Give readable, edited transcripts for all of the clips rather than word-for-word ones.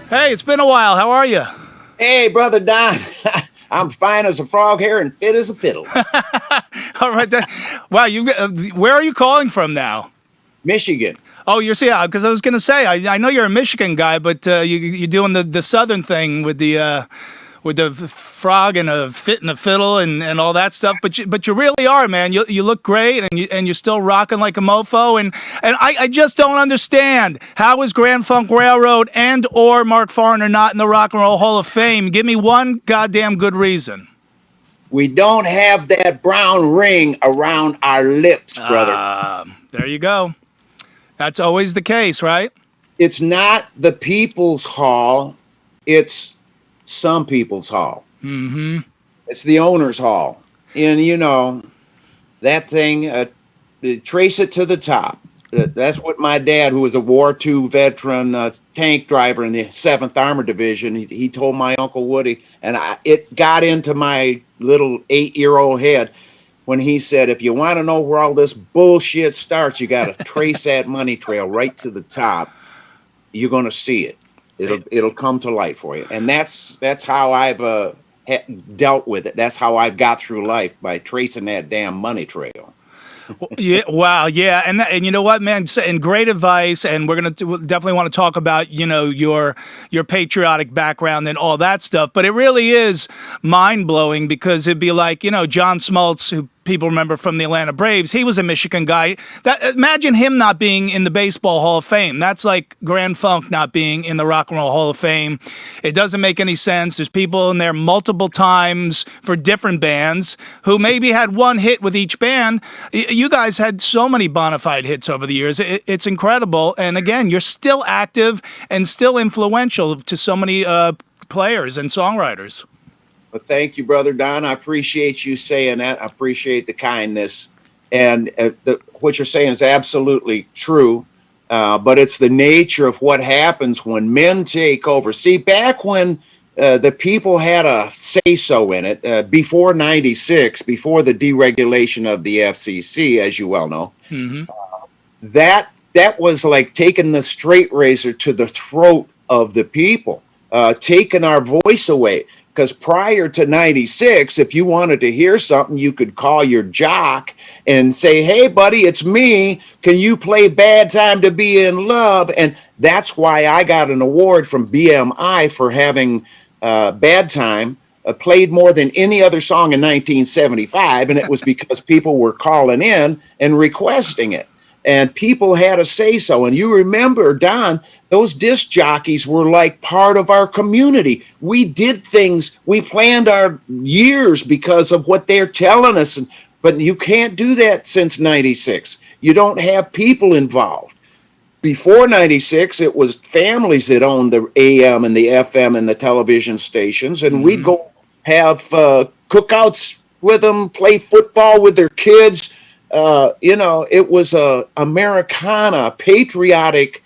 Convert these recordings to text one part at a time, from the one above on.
Hey, it's been a while. How are you? Hey, brother Don. I'm fine as a frog hair and fit as a fiddle. All right. Wow, where are you calling from now? Michigan. Oh, yeah, because I was going to say I know you're a Michigan guy, but you're doing the southern thing with the frog and a fit and a fiddle and all that stuff. But you really are, man. You look great and you're still rocking like a mofo. And I just don't understand, how is Grand Funk Railroad and or Mark Farner not in the Rock and Roll Hall of Fame? Give me one goddamn good reason. We don't have that brown ring around our lips, brother. There you go. That's always the case, right? It's not the people's hall. It's some people's hall. Mm-hmm. It's the owner's hall. And, that thing, trace it to the top. That's what my dad, who was a War II veteran tank driver in the 7th Armored Division, he told my Uncle Woody, and it got into my little 8-year-old head when he said, if you want to know where all this bullshit starts, you got to trace that money trail right to the top. You're going to see it. It'll come to light for you. And that's how I've dealt with it. That's how I've got through life, by tracing that damn money trail. Yeah, wow, yeah, and you know what, man, and great advice, and we'll definitely want to talk about your patriotic background and all that stuff. But it really is mind blowing, because it'd be like John Smoltz, who people remember from the Atlanta Braves. He was a Michigan guy. Imagine him not being in the Baseball Hall of Fame. That's like Grand Funk not being in the Rock and Roll Hall of Fame. It doesn't make any sense. There's people in there multiple times for different bands who maybe had one hit with each band. You guys had so many bona fide hits over the years. It's incredible. And again, you're still active and still influential to so many players and songwriters. Well, thank you, brother Don. I appreciate you saying that. I appreciate the kindness, and what you're saying is absolutely true. But it's the nature of what happens when men take over. See, back when the people had a say-so in it, before '96, before the deregulation of the FCC, as you well know, Mm-hmm. that was like taking the straight razor to the throat of the people, taking our voice away. Because prior to '96, if you wanted to hear something, you could call your jock and say, hey, buddy, it's me. Can you play Bad Time to Be in Love? And that's why I got an award from BMI for having Bad Time played more than any other song in 1975. And it was because people were calling in and requesting it. And people had a say-so. And you remember, Don, those disc jockeys were like part of our community. We did things, we planned our years because of what they're telling us. But you can't do that since '96. You don't have people involved. Before '96, it was families that owned the AM and the FM and the television stations. And we'd go have cookouts with them, play football with their kids. It was a Americana, patriotic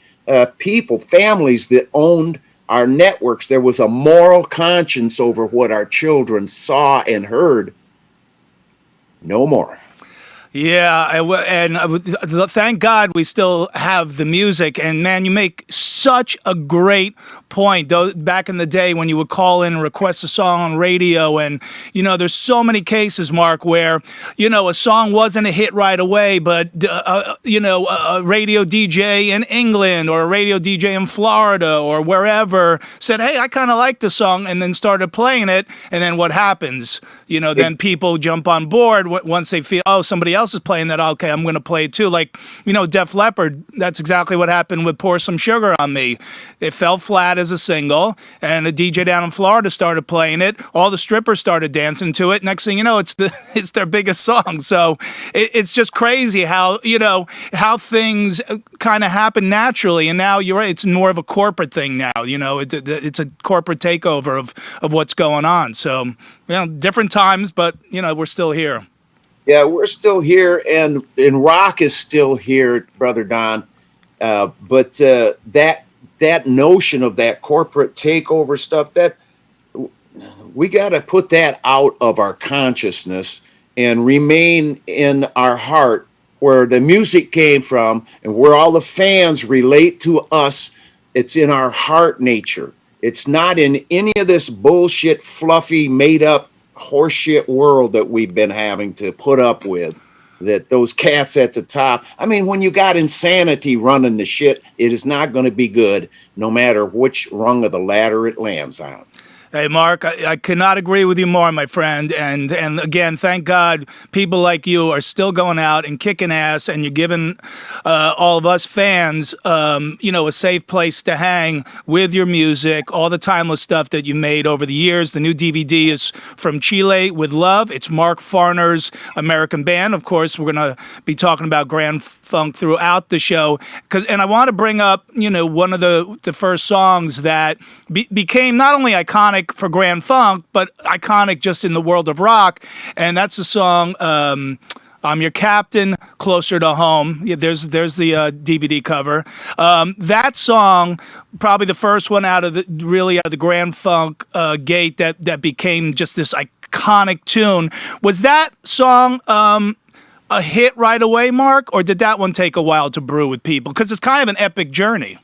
people, families that owned our networks. There was a moral conscience over what our children saw and heard. No more. Yeah, and thank God we still have the music. And man, you make such a great point. Back in the day when you would call in and request a song on radio, and there's so many cases, Mark, where a song wasn't a hit right away, but a radio DJ in England or a radio DJ in Florida or wherever said, hey, I kind of like the song, and then started playing it. And then what happens? Then people jump on board once they feel, oh, somebody else is playing that, okay, I'm going to play it too. Like, Def Leppard, that's exactly what happened with Pour Some Sugar on Me. It fell flat as a single, and a DJ down in Florida started playing it. All the strippers started dancing to it. Next thing you know, it's their biggest song. So it's just crazy how things kind of happen naturally. And now you're right, it's more of a corporate thing now. It's a corporate takeover of what's going on. So, different times, but we're still here. Yeah, we're still here, and rock is still here, brother Don. But that notion of that corporate takeover stuff, that we got to put that out of our consciousness and remain in our heart, where the music came from and where all the fans relate to us. It's in our heart nature. It's not in any of this bullshit, fluffy, made up horseshit world that we've been having to put up with. That those cats at the top. I mean, when you got insanity running the shit, it is not going to be good, no matter which rung of the ladder it lands on. Hey, Mark, I cannot agree with you more, my friend. And again, thank God people like you are still going out and kicking ass, and you're giving all of us fans, a safe place to hang with your music, all the timeless stuff that you made over the years. The new DVD is From Chile with Love. It's Mark Farner's American Band. Of course, we're going to be talking about Grand Funk throughout the show. And I want to bring up, one of the first songs that became not only iconic for Grand Funk, but iconic just in the world of rock. And that's the song, I'm Your Captain, Closer to Home. Yeah, there's the DVD cover. That song, probably the first one out of the Grand Funk gate that became just this iconic tune. Was that song a hit right away, Mark, or did that one take a while to brew with people? Because it's kind of an epic journey.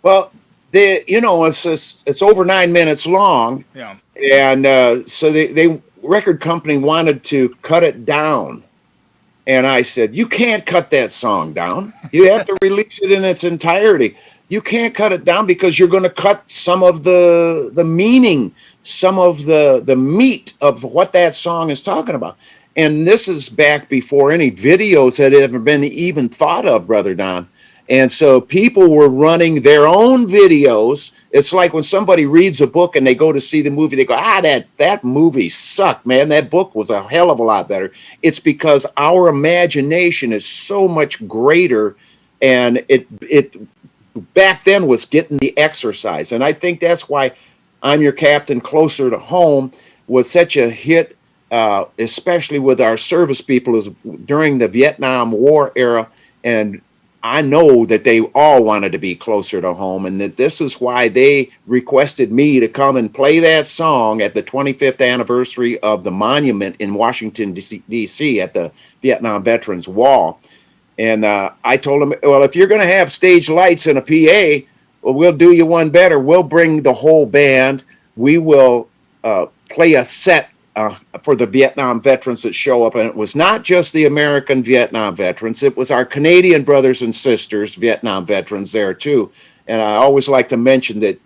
Well, it's over 9 minutes long. Yeah. And so they record company wanted to cut it down. And I said, you can't cut that song down. You have to release it in its entirety. You can't cut it down because you're going to cut some of the meaning, some of the meat of what that song is talking about. And this is back before any videos had ever been even thought of, Brother Don. And so people were running their own videos. It's like when somebody reads a book and they go to see the movie, they go, that movie sucked, man. That book was a hell of a lot better. It's because our imagination is so much greater, and it back then was getting the exercise. And I think that's why I'm Your Captain, Closer to Home was such a hit, especially with our service people during the Vietnam War era. And I know that they all wanted to be closer to home, and that this is why they requested me to come and play that song at the 25th anniversary of the monument in Washington, D.C. at the Vietnam Veterans Wall. And I told them, well, if you're going to have stage lights and a PA, well, we'll do you one better. We'll bring the whole band. We will play a set for the Vietnam veterans that show up. And it was not just the American Vietnam veterans. It was our Canadian brothers and sisters, Vietnam veterans there too. And I always like to mention that,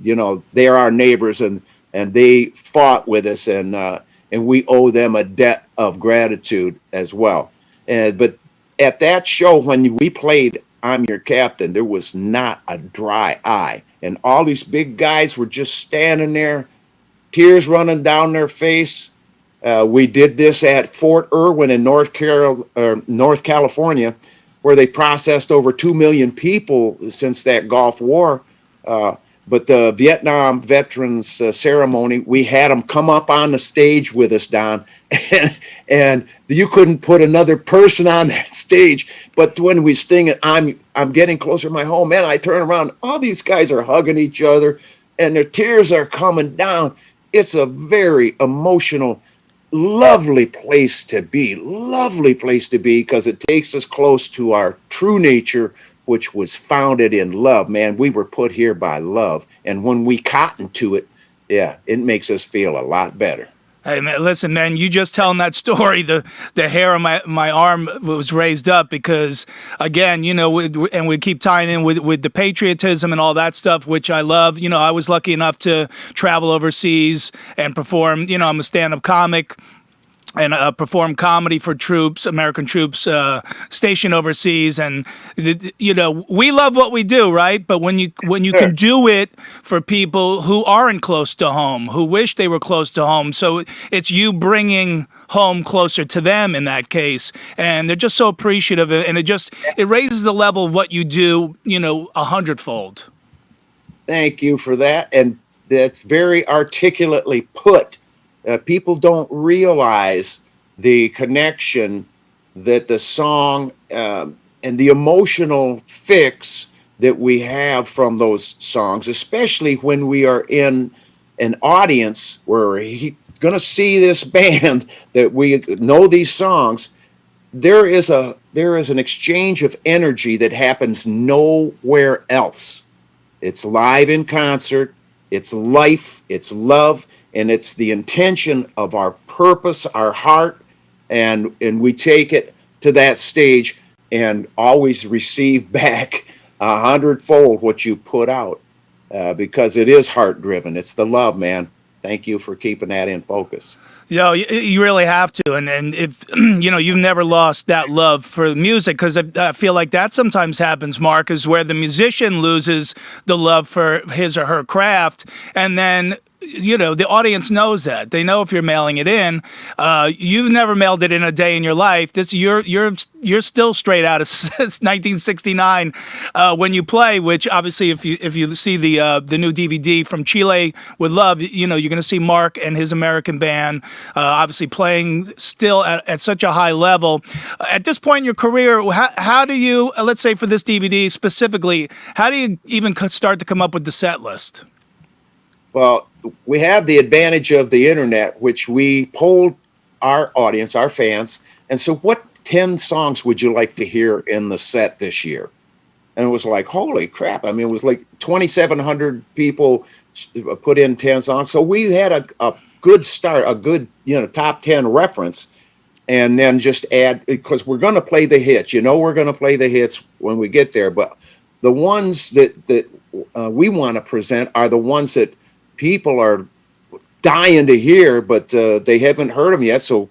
they are our neighbors, and they fought with us, and we owe them a debt of gratitude as well. But at that show, when we played I'm Your Captain, there was not a dry eye. And all these big guys were just standing there, tears running down their face. We did this at Fort Irwin in North California, where they processed over 2 million people since that Gulf War. But the Vietnam veterans ceremony, we had them come up on the stage with us, Don, and you couldn't put another person on that stage. But when we sing it, I'm getting closer to my home, man, I turn around, all these guys are hugging each other, and their tears are coming down. It's a very emotional, lovely place to be, because it takes us close to our true nature, which was founded in love. Man, we were put here by love. And when we cotton to it, it makes us feel a lot better. Hey, man, listen, man, you just telling that story, the hair on my arm was raised up because, again, and we keep tying in with the patriotism and all that stuff, which I love. I was lucky enough to travel overseas and perform. I'm a stand-up comic and perform comedy for American troops stationed overseas. And, we love what we do, right? But when you can do it for people who aren't close to home, who wish they were close to home, so it's you bringing home closer to them in that case. And they're just so appreciative, and it raises the level of what you do, 100-fold. Thank you for that. And that's very articulately put. People don't realize the connection that the song and the emotional fix that we have from those songs, especially when we are in an audience where he's going to see this band that we know these songs. There is an exchange of energy that happens nowhere else. It's live in concert. it's life, it's love, and it's the intention of our purpose, our heart, and we take it to that stage and always receive back 100-fold what you put out, because it is heart driven. It's the love, man. Thank you for keeping that in focus. You really have to, and if you've never lost that love for music, because I feel like that sometimes happens, Mark, is where the musician loses the love for his or her craft, and then the audience knows that. They know if you're mailing it in. You've never mailed it in a day in your life. You're still straight out of 1969 when you play. Which obviously, if you see the new DVD from Chile with Love, you're going to see Mark and his American band obviously playing still at such a high level. At this point in your career, how do you, let's say for this DVD specifically, how do you even start to come up with the set list? Well, we have the advantage of the internet, which we polled our audience, our fans, and so what 10 songs would you like to hear in the set this year? And it was like, holy crap. I mean, it was like 2,700 people put in 10 songs. So we had a good start, a good, top 10 reference, and then just add, because we're going to play the hits. We're going to play the hits when we get there. But the ones that we want to present are the ones that people are dying to hear, but they haven't heard them yet. So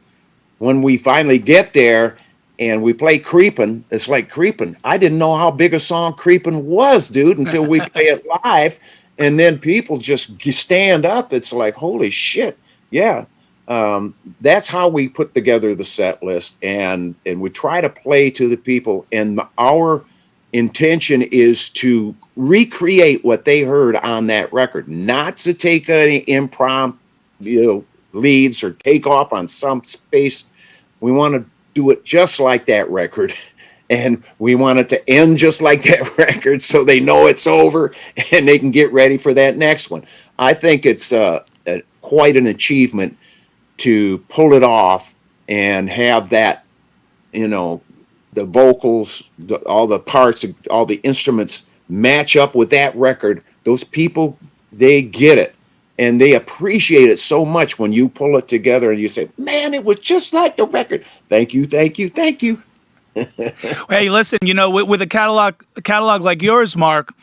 when we finally get there and we play Creepin', it's like Creepin'. I didn't know how big a song Creepin' was, dude, until we play it live. And then people just stand up. It's like, holy shit. Yeah. That's how we put together the set list. And we try to play to the people. And our intention is to recreate what they heard on that record, not to take any impromptu leads or take off on some space. We want to do it just like that record, and we want it to end just like that record, so they know it's over and they can get ready for that next one. I think it's quite an achievement to pull it off and have that, the vocals, all the parts, all the instruments match up with that record. Those people, they get it. And they appreciate it so much when you pull it together and you say, man, it was just like the record. Thank you, thank you, thank you. Hey, listen, with a catalog like yours, Mark,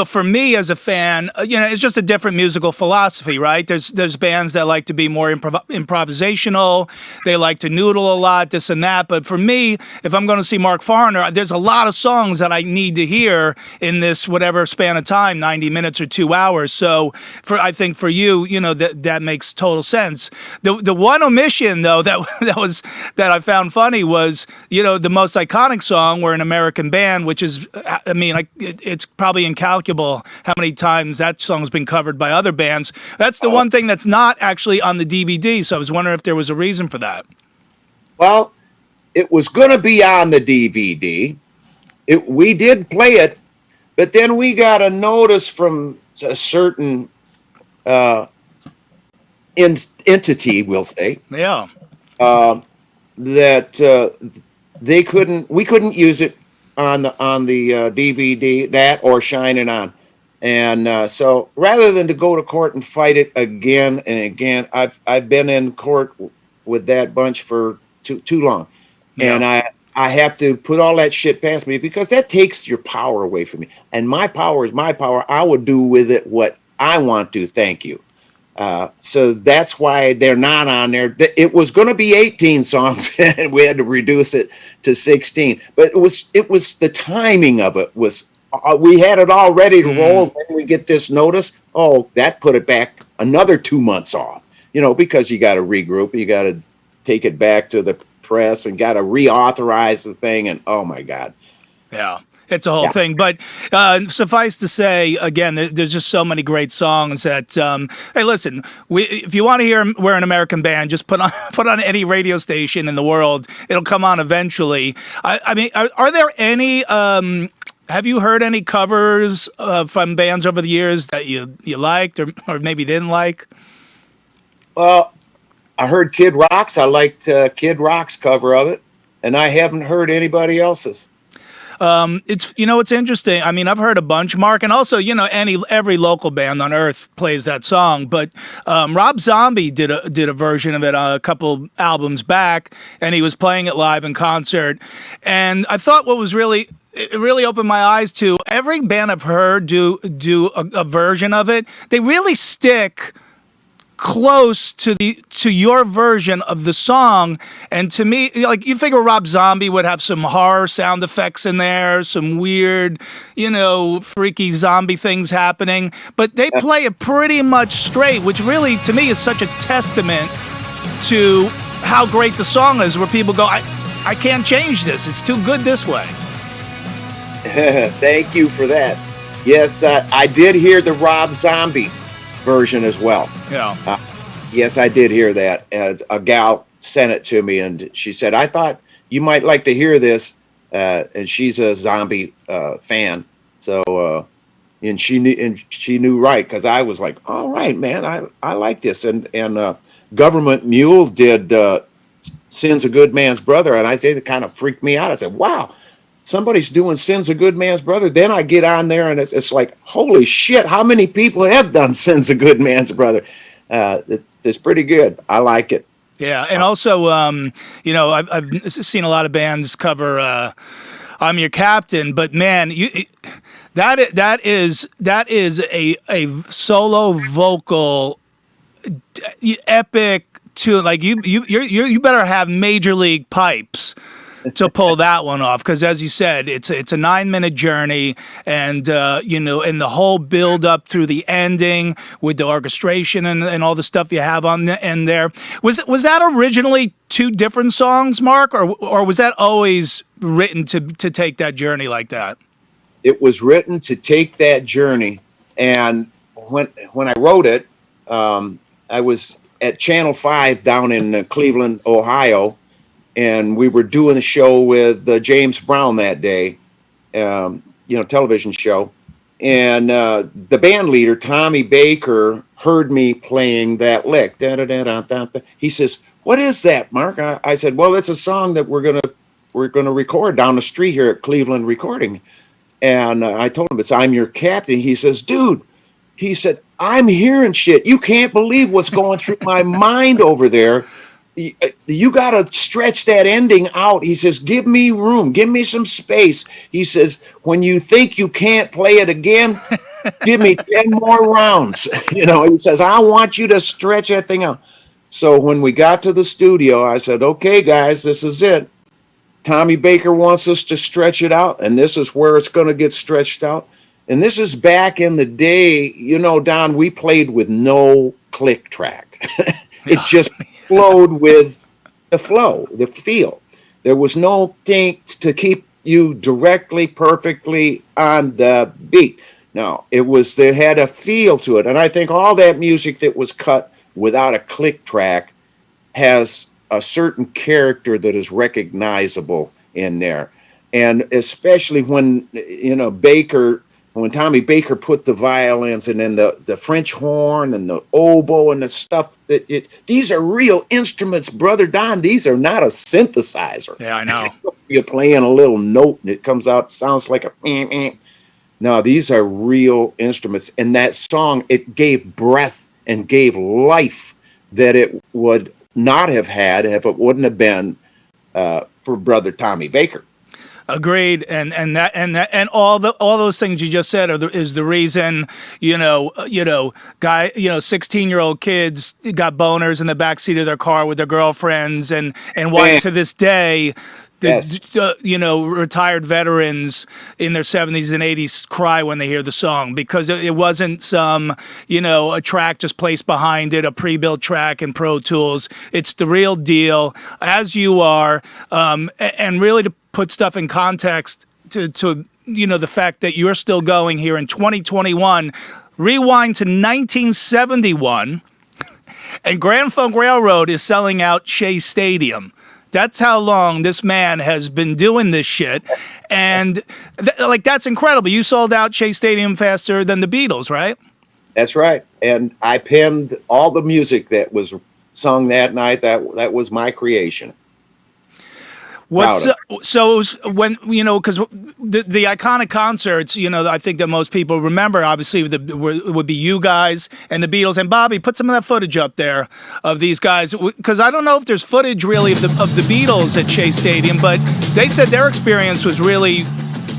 for me as a fan, it's just a different musical philosophy, right? There's bands that like to be more improvisational. They like to noodle a lot, this and that. But for me, if I'm going to see Mark Farner, there's a lot of songs that I need to hear in this whatever span of time, 90 minutes or 2 hours. So I think for you, that makes total sense. The one omission though that I found funny was, the most iconic song, "We're an American Band," which is, it's probably incalculable how many times that song's been covered by other bands. That's the one thing that's not actually on the DVD, so I was wondering if there was a reason for that. Well, it was going to be on the DVD. We did play it, but then we got a notice from a certain entity, we'll say, Yeah. that we couldn't use it on the DVD, that or Shine It On. And so rather than to go to court and fight it again and again, I've been in court with that bunch for too long. Yeah. And I have to put all that shit past me, because that takes your power away from me. And my power is my power. I would do with it what I want to. Thank you. So that's why they're not on there. It was going to be 18 songs, and we had to reduce it to 16. But it was the timing of it was. We had it all ready to roll. Then we get this notice. Oh, that put it back another 2 months off. Because you got to regroup, you got to take it back to the press, and got to reauthorize the thing. And oh my God, yeah. It's a whole thing. But suffice to say, again, there's just so many great songs that, hey, listen, if you want to hear "We're an American Band," just put on any radio station in the world. It'll come on eventually. I mean, are there any... have you heard any covers from bands over the years that you liked or maybe didn't like? Well, I heard Kid Rock's. I liked Kid Rock's cover of it, and I haven't heard anybody else's. It's it's interesting. I mean, I've heard a bunch, Mark, and also every local band on earth plays that song. But Rob Zombie did a version of it a couple albums back, and he was playing it live in concert. And I thought what was really it really opened my eyes to every band I've heard do a version of it. They really stick close to your version of the song. And to me, like, you figure Rob Zombie would have some horror sound effects in there, some weird, freaky zombie things happening, but they play it pretty much straight, which really to me is such a testament to how great the song is, where people go, I can't change this, it's too good this way. Thank you for that. Yes, I did hear the Rob Zombie version as well. Yeah. Yes, I did hear that. A gal sent it to me, and she said, "I thought you might like to hear this." And she's a Zombie fan, so and she knew right, because I was like, "All right, man, I like this." And Government Mule did "Sin's a Good Man's Brother," and I think it kind of freaked me out. I said, "Wow, somebody's doing Sin's a Good Man's Brother." Then I get on there and it's like, holy shit, how many people have done Sin's a Good Man's Brother? It's pretty good. I like it. Yeah, and also, I've seen a lot of bands cover "I'm Your Captain," but man, that is a solo vocal epic tune. Like you better have major league pipes to pull that one off, because as you said, it's a 9-minute journey, and and the whole build up through the ending with the orchestration and all the stuff you have on the end there. Was that originally two different songs, Mark, or was that always written to take that journey like that? It was written to take that journey, and when I wrote it, I was at Channel 5 down in Cleveland, Ohio. And we were doing a show with James Brown that day, television show. And the band leader, Tommy Baker, heard me playing that lick. Da, da, da, da, da, da. He says, "What is that, Mark?" I said, "Well, it's a song that we're gonna record down the street here at Cleveland Recording." And I told him, "It's I'm Your Captain." He says, "Dude," he said, "I'm hearing shit. You can't believe what's going through my mind over there. You got to stretch that ending out." He says, "Give me room, give me some space." He says, "When you think you can't play it again, give me 10 more rounds." He says, "I want you to stretch that thing out." So when we got to the studio, I said, "Okay, guys, this is it. Tommy Baker wants us to stretch it out, and this is where it's going to get stretched out." And this is back in the day, Don, we played with no click track. It just flowed with the flow, the feel. There was no dinks to keep you directly, perfectly on the beat. No, they had a feel to it. And I think all that music that was cut without a click track has a certain character that is recognizable in there. And especially when, when Tommy Baker put the violins and then the French horn and the oboe and the stuff, these are real instruments, Brother Don. These are not a synthesizer. Yeah, I know. You're playing a little note and it comes out, sounds like a. No, these are real instruments. And that song, it gave breath and gave life that it would not have had if it wouldn't have been for Brother Tommy Baker. Agreed, and all those things you just said is the reason 16-year-old kids got boners in the backseat of their car with their girlfriends, and why to this day, retired veterans in their 70s and 80s cry when they hear the song, because it wasn't some a track just placed behind it, a pre-built track in Pro Tools. It's the real deal, as you are, and really to put stuff in context to the fact that you're still going here in 2021. Rewind to 1971, and Grand Funk Railroad is selling out Shea Stadium. That's how long this man has been doing this shit, and that's incredible. You sold out Shea Stadium faster than the Beatles, right? That's right, and I penned all the music that was sung that night. That was my creation. Proud of. So it was when, because the iconic concerts, I think that most people remember, obviously, would be you guys and the Beatles. And Bobby, put some of that footage up there of these guys, because I don't know if there's footage really of the Beatles at Shea Stadium, but they said their experience was really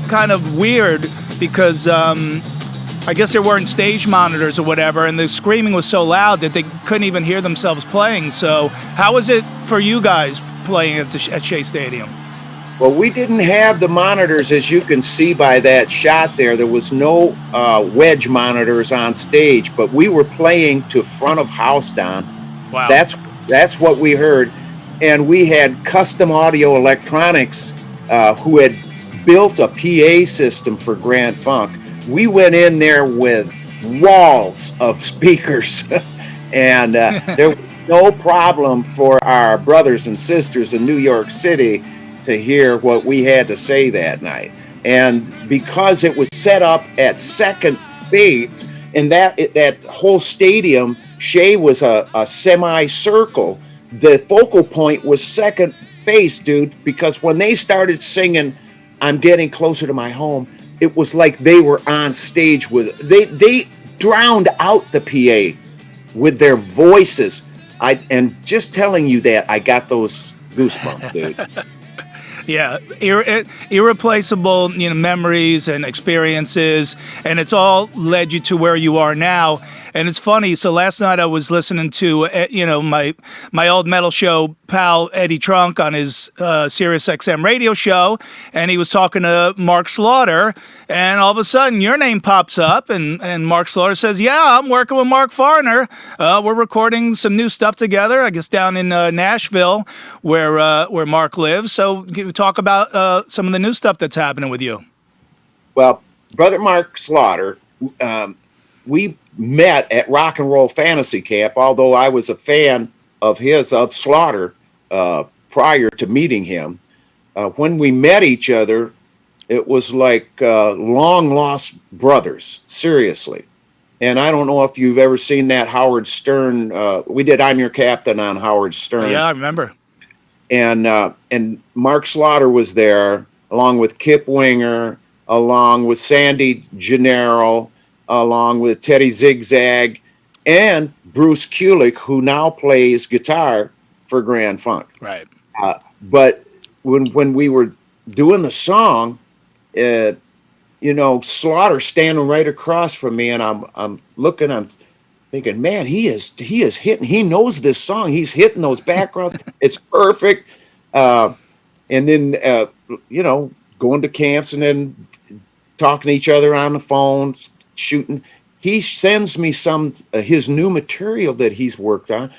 kind of weird because I guess there weren't stage monitors or whatever, and the screaming was so loud that they couldn't even hear themselves playing. So how was it for you guys playing at Shea Stadium? Well, we didn't have the monitors, as you can see by that shot there. There was no wedge monitors on stage, but we were playing to front of house, Don. Wow. That's what we heard. And we had Custom Audio Electronics who had built a PA system for Grand Funk. We went in there with walls of speakers, and there was no problem for our brothers and sisters in New York City to hear what we had to say that night. And because it was set up at second base, and that whole stadium, Shea was a semicircle, the focal point was second base, dude, because when they started singing I'm Getting Closer to My Home, it was like they were on stage with they drowned out the PA with their voices. And just telling you that, I got those goosebumps, dude. Yeah, irreplaceable, memories and experiences, and it's all led you to where you are now. And it's funny. So last night I was listening to, my old metal show pal Eddie Trunk on his Sirius XM radio show, and he was talking to Mark Slaughter, and all of a sudden your name pops up, and Mark Slaughter says, "Yeah, I'm working with Mark Farner. We're recording some new stuff together. I guess down in Nashville, where Mark lives. So talk about some of the new stuff that's happening with you." Well, brother Mark Slaughter, we met at Rock and Roll Fantasy Camp, although I was a fan of Slaughter, prior to meeting him. When we met each other, it was like long lost brothers, seriously. And I don't know if you've ever seen that Howard Stern. We did I'm Your Captain on Howard Stern. Yeah, I remember. And Mark Slaughter was there, along with Kip Winger, along with Sandy Gennaro, along with Teddy Zigzag, and Bruce Kulick, who now plays guitar for Grand Funk. Right. But when we were doing the song, Slaughter standing right across from me, and I'm looking, I'm thinking, man, he is hitting. He knows this song. He's hitting those backgrounds. It's perfect. And then going to camps and then talking to each other on the phone, shooting. He sends me some his new material that he's worked on,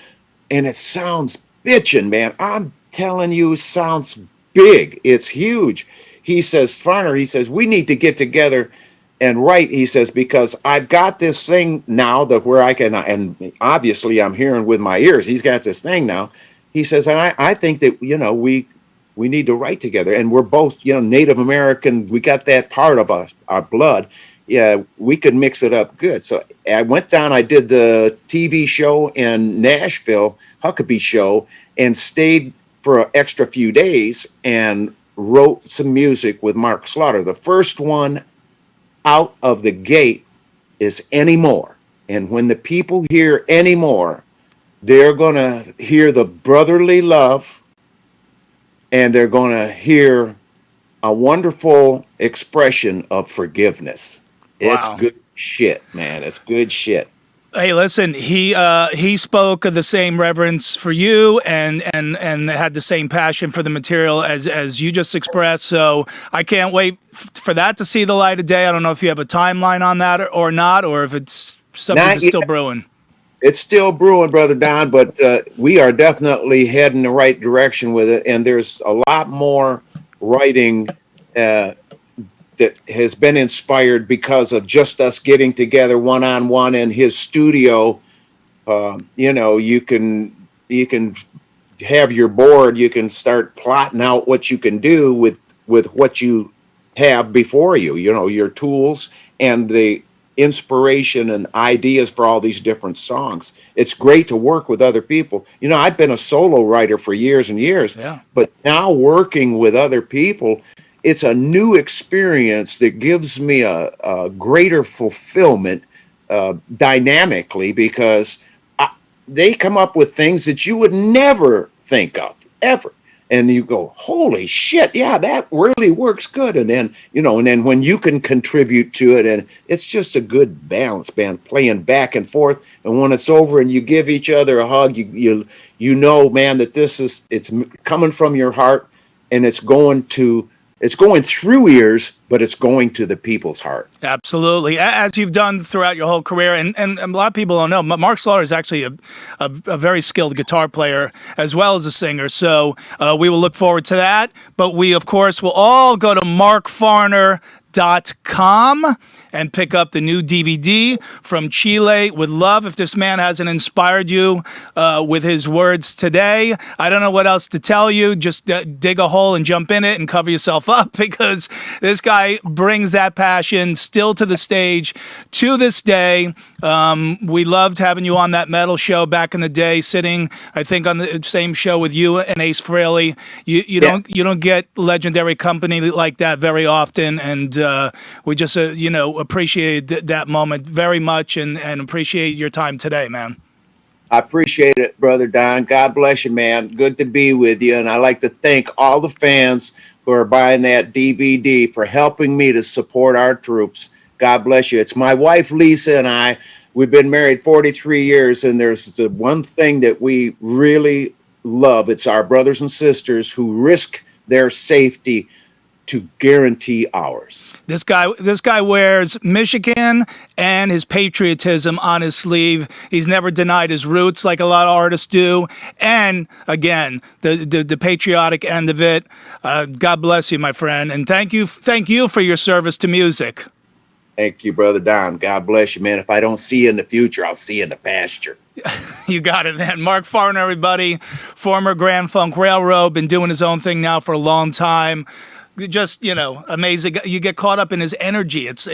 and it sounds bitchin', man. I'm telling you, it sounds big. It's huge. He says, Farner, he says, we need to get together and write, he says, because I've got this thing now that where I can, and obviously I'm hearing with my ears, he's got this thing now. He says, and I think that, we need to write together. And we're both, Native American. We got that part of our blood. Yeah, we could mix it up good. So I went down, I did the TV show in Nashville, Huckabee Show, and stayed for an extra few days and wrote some music with Mark Slaughter. The first one out of the gate is Anymore. And when the people hear Anymore, they're going to hear the brotherly love, and they're going to hear a wonderful expression of forgiveness. Wow. It's good shit, man. It's good shit. Hey, listen, he spoke of the same reverence for you and had the same passion for the material as you just expressed. So I can't wait for that to see the light of day. I don't know if you have a timeline on that or not, or if it's something that's still brewing. It's still brewing, Brother Don, but we are definitely heading the right direction with it. And there's a lot more writing that has been inspired because of just us getting together one-on-one in his studio. You can have your board, you can start plotting out what you can do with what you have before you, your tools and the inspiration and ideas for all these different songs. It's great to work with other people. I've been a solo writer for years and years, Yeah. but now working with other people, it's a new experience that gives me a greater fulfillment dynamically, because they come up with things that you would never think of ever. And you go, holy shit, yeah, that really works good. And then when you can contribute to it, and it's just a good balance, man, playing back and forth. And when it's over and you give each other a hug, you know, man, that it's coming from your heart, and it's going through ears, but it's going to the people's heart. Absolutely, as you've done throughout your whole career, and a lot of people don't know, Mark Slaughter is actually a very skilled guitar player as well as a singer. So we will look forward to that. But we, of course, will all go to markfarner.com and pick up the new DVD from Chile with love. If this man hasn't inspired you with his words today, I don't know what else to tell you. Just dig a hole and jump in it and cover yourself up, because this guy brings that passion still to the stage to this day. We loved having you on that metal show back in the day, sitting, I think, on the same show with you and Ace Frehley. You don't get legendary company like that very often, and we just appreciate that moment very much, and appreciate your time today, man. I appreciate it, Brother Don. God bless you, man. Good to be with you. And I'd like to thank all the fans who are buying that DVD for helping me to support our troops. God bless you. It's my wife, Lisa, and I. We've been married 43 years, and there's the one thing that we really love. It's our brothers and sisters who risk their safety to guarantee ours. This guy wears Michigan and his patriotism on his sleeve. He's never denied his roots like a lot of artists do. And again, the patriotic end of it. God bless you, my friend, and thank you for your service to music. Thank you, Brother Don. God bless you, man. If I don't see you in the future, I'll see you in the pasture. You got it, man. Mark Farner, everybody, former Grand Funk Railroad, been doing his own thing now for a long time. Just, amazing. You get caught up in his energy. It's